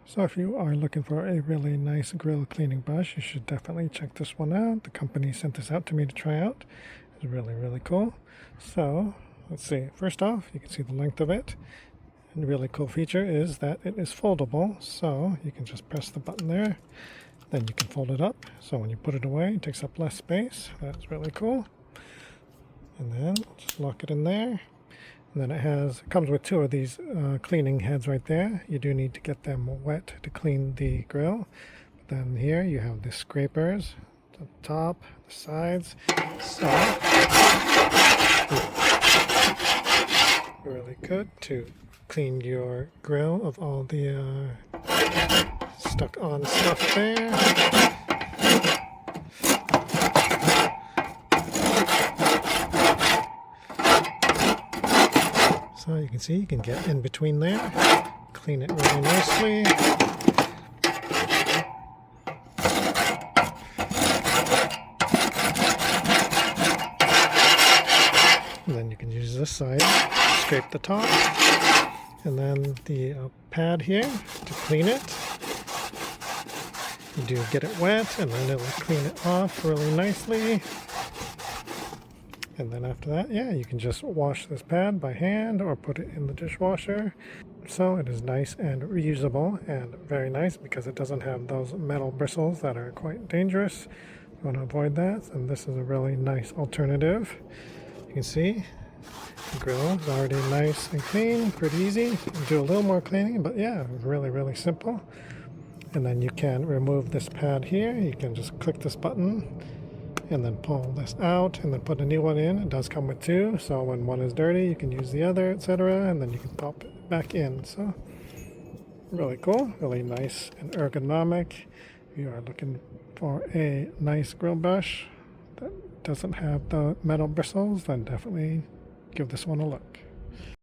So if you are looking for a really nice grill cleaning brush, you should definitely check this one out. The company sent this out to me to try out. It's really, really cool. So let's see. First off, you can see the length of it. And the really cool feature is that it is foldable. So you can just press the button there. Then you can fold it up. So when you put it away, it takes up less space. That's really cool. And then just lock it in there. And then it comes with two of these cleaning heads right there. You do need to get them wet to clean the grill. But then here you have the scrapers, the top, the sides. So really good to clean your grill of all the stuck on stuff there. So you can see you can get in between there, clean it really nicely. And then you can use this side, scrape the top, and then the pad here to clean it. You do get it wet, and then it'll clean it off really nicely. And then after that, yeah, you can just wash this pad by hand or put it in the dishwasher. So it is nice and reusable and very nice because it doesn't have those metal bristles that are quite dangerous. You want to avoid that, and this is a really nice alternative. You can see the grill is already nice and clean, pretty easy. You can do a little more cleaning, but yeah, really, really simple. And then you can remove this pad here. You can just click this button and then pull this out and then put a new one in. It does come with two, so when one is dirty you can use the other, etc., and then you can pop it back in. So really cool, really nice and ergonomic. If you are looking for a nice grill brush that doesn't have the metal bristles, then definitely give this one a look.